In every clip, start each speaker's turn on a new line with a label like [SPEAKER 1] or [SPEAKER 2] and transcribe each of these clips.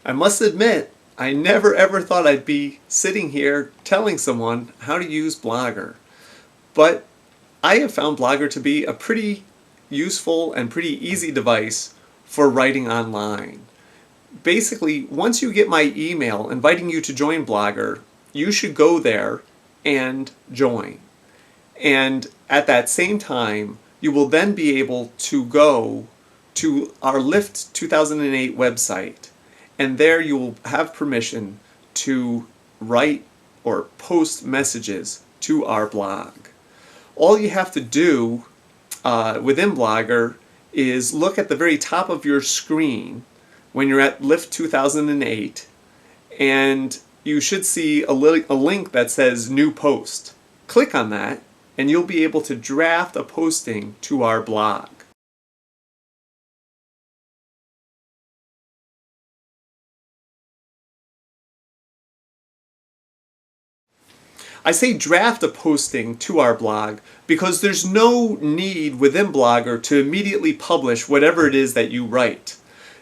[SPEAKER 1] I must admit, I never ever thought I'd be sitting here telling someone how to use Blogger. But I have found Blogger to be a pretty useful and pretty easy device for writing online. Basically, once you get my email inviting you to join Blogger, you should go there and join. And at that same time, you will then be able to go to our Lift 2008 website, and there you will have permission to write or post messages to our blog. All you have to do within Blogger is look at the very top of your screen when you're at Lift 2008, and you should see a link that says New Post. Click on that, and you'll be able to draft a posting to our blog. I say draft a posting to our blog because there's no need within Blogger to immediately publish whatever it is that you write.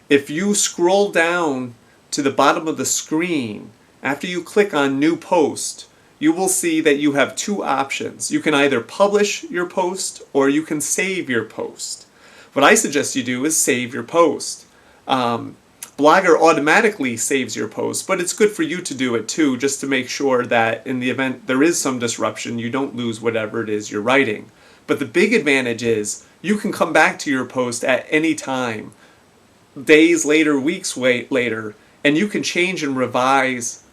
[SPEAKER 1] If you scroll down to the bottom of the screen, after you click on New Post, you will see that you have two options. You can either publish your post or you can save your post. What I suggest you do is save your post. Blogger automatically saves your post, but it's good for you to do it too, just to make sure that in the event there is some disruption, you don't lose whatever it is you're writing. But the big advantage is you can come back to your post at any time, days later, weeks later, and you can change and revise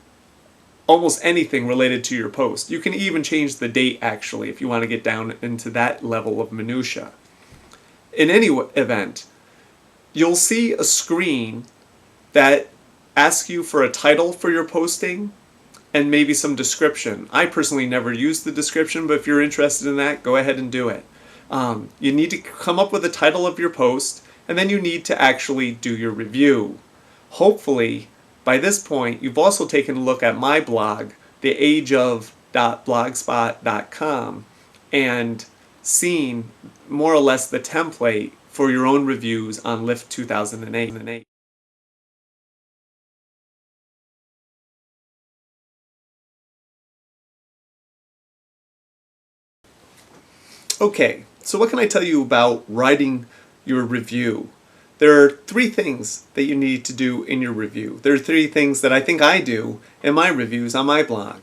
[SPEAKER 1] almost anything related to your post. You can even change the date, actually, if you want to get down into that level of minutia. In any event, you'll see a screen that asks you for a title for your posting and maybe some description. I personally never use the description, but if you're interested in that, go ahead and do it. You need to come up with a title of your post, and then you need to actually do your review. Hopefully, by this point, you've also taken a look at my blog, theageof.blogspot.com, and seen more or less the template for your own reviews on Lift 2008. Okay, so what can I tell you about writing your review? There are three things that you need to do in your review. There are three things that I think I do in my reviews on my blog.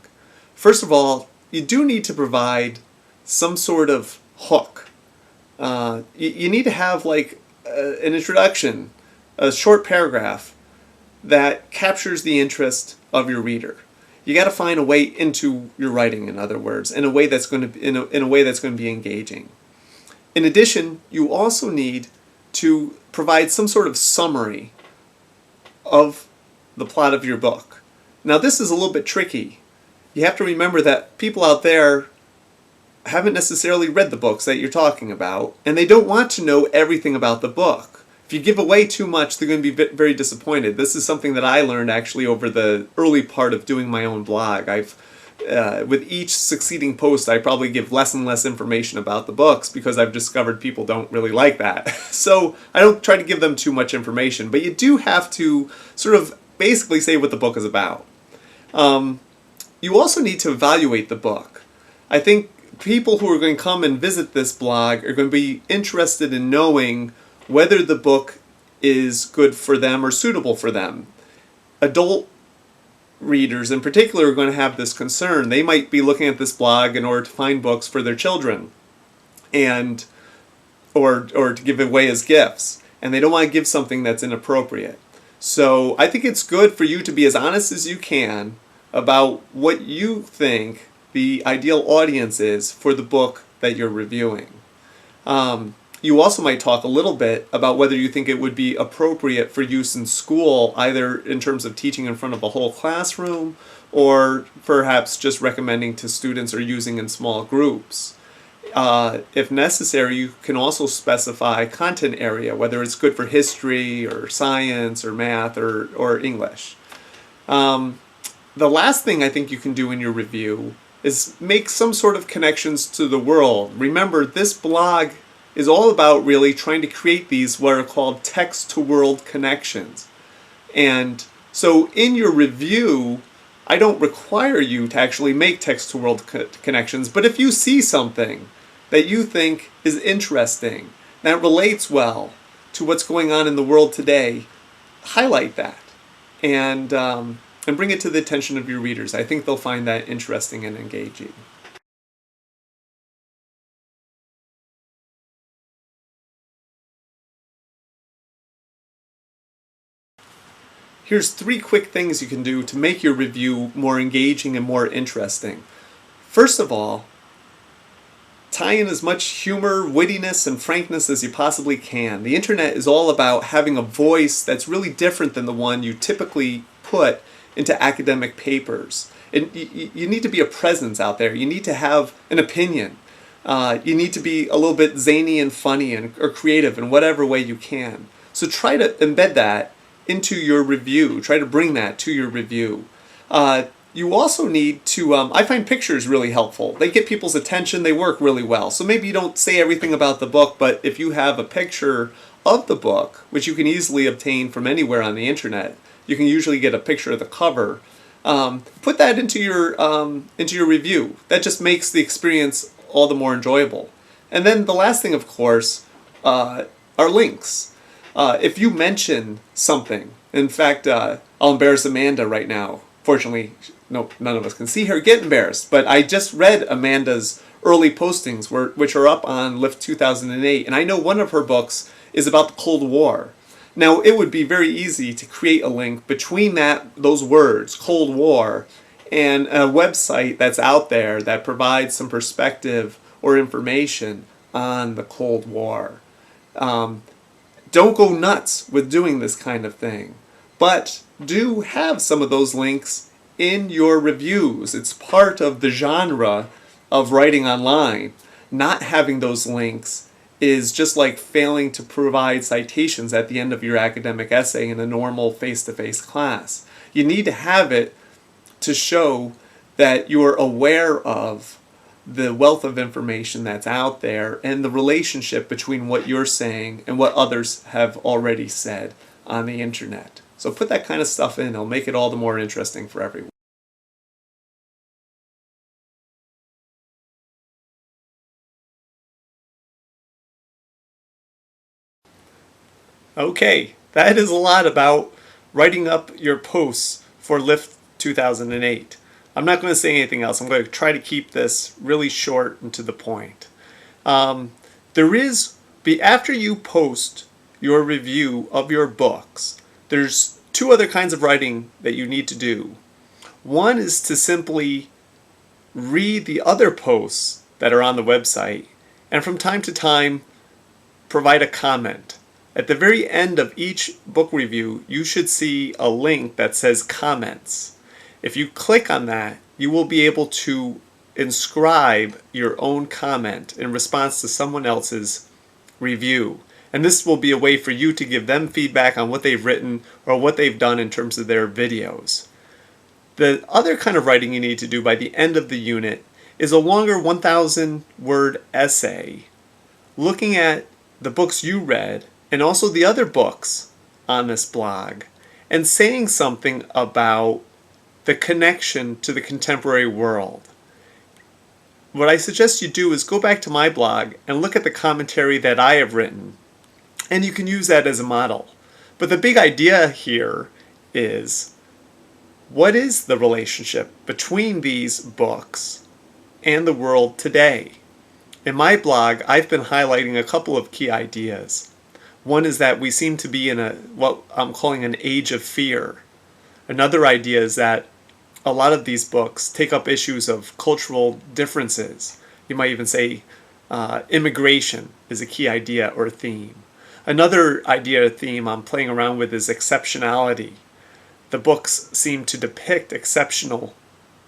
[SPEAKER 1] First of all, you do need to provide some sort of hook. You need to have like an introduction, a short paragraph that captures the interest of your reader. You got to find a way into your writing, in other words, in a way that's going to be engaging. In addition, you also need to provide some sort of summary of the plot of your book. Now, this is a little bit tricky. You have to remember that people out there haven't necessarily read the books that you're talking about, and they don't want to know everything about the book. If you give away too much, they're going to be very disappointed. This is something that I learned actually over the early part of doing my own blog. With each succeeding post, I probably give less and less information about the books because I've discovered people don't really like that. So I don't try to give them too much information, but you do have to sort of basically say what the book is about. You also need to evaluate the book. I think people who are going to come and visit this blog are going to be interested in knowing whether the book is good for them or suitable for them. Adult readers in particular are going to have this concern. They might be looking at this blog in order to find books for their children and or to give away as gifts, and they don't want to give something that's inappropriate. So I think it's good for you to be as honest as you can about what you think the ideal audience is for the book that you're reviewing. You also might talk a little bit about whether you think it would be appropriate for use in school, either in terms of teaching in front of a whole classroom or perhaps just recommending to students or using in small groups. If necessary, you can also specify content area, whether it's good for history or science or math or English. The last thing I think you can do in your review is make some sort of connections to the world. Remember, this blog is all about really trying to create these what are called text-to-world connections. And So in your review, I don't require you to actually make text-to-world connections, but if you see something that you think is interesting, that relates well to what's going on in the world today, highlight that and bring it to the attention of your readers. I think they'll find that interesting and engaging. Here's 3 quick things you can do to make your review more engaging and more interesting. First of all, tie in as much humor, wittiness, and frankness as you possibly can. The internet is all about having a voice that's really different than the one you typically put into academic papers. And you need to be a presence out there. You need to have an opinion. You need to be a little bit zany and funny or creative in whatever way you can. So try to embed that into your review. Try to bring that to your review. You also need to, I find pictures really helpful. They get people's attention, they work really well. So maybe you don't say everything about the book, but if you have a picture of the book, which you can easily obtain from anywhere on the internet, you can usually get a picture of the cover. Put that into your review. That just makes the experience all the more enjoyable. And then the last thing, of course, are links. If you mention something, in fact, I'll embarrass Amanda right now. Fortunately, no, none of us can see her get embarrassed, but I just read Amanda's early postings, which are up on Lift 2008, and I know one of her books is about the Cold War. Now, it would be very easy to create a link between those words, Cold War, and a website that's out there that provides some perspective or information on the Cold War. Don't go nuts with doing this kind of thing, but do have some of those links in your reviews. It's part of the genre of writing online. Not having those links is just like failing to provide citations at the end of your academic essay in a normal face-to-face class. You need to have it to show that you're aware of the wealth of information that's out there and the relationship between what you're saying and what others have already said on the internet. So put that kind of stuff in. It'll make it all the more interesting for everyone. Okay, that is a lot about writing up your posts for Lift 2008. I'm not going to say anything else. I'm going to try to keep this really short and to the point. After you post your review of your books, there's 2 other kinds of writing that you need to do. One is to simply read the other posts that are on the website and from time to time provide a comment. At the very end of each book review, you should see a link that says comments. If you click on that, you will be able to inscribe your own comment in response to someone else's review. And this will be a way for you to give them feedback on what they've written or what they've done in terms of their videos. The other kind of writing you need to do by the end of the unit is a longer 1,000-word essay looking at the books you read and also the other books on this blog and saying something about the connection to the contemporary world. What I suggest you do is go back to my blog and look at the commentary that I have written, and you can use that as a model. But the big idea here is, what is the relationship between these books and the world today? In my blog, I've been highlighting a couple of key ideas. One is that we seem to be in what I'm calling an age of fear. Another idea is that a lot of these books take up issues of cultural differences. You might even say immigration is a key idea or theme. Another idea or theme I'm playing around with is exceptionality. The books seem to depict exceptional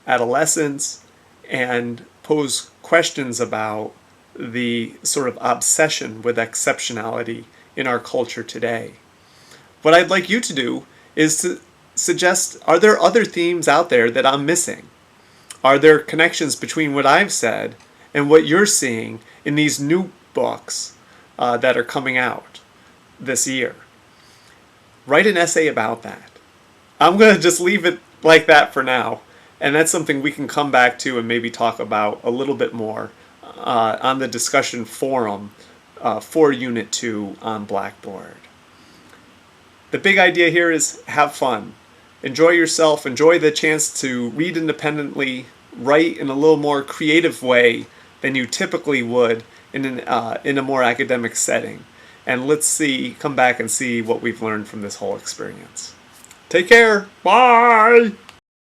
[SPEAKER 1] adolescents and pose questions about the sort of obsession with exceptionality in our culture today. What I'd like you to do is to suggest, are there other themes out there that I'm missing? Are there connections between what I've said and what you're seeing in these new books that are coming out this year? Write an essay about that. I'm going to just leave it like that for now. And that's something we can come back to and maybe talk about a little bit more on the discussion forum for Unit 2 on Blackboard. The big idea here is have fun. Enjoy yourself. Enjoy the chance to read independently, write in a little more creative way than you typically would in a more academic setting. And let's come back and see what we've learned from this whole experience. Take care. Bye.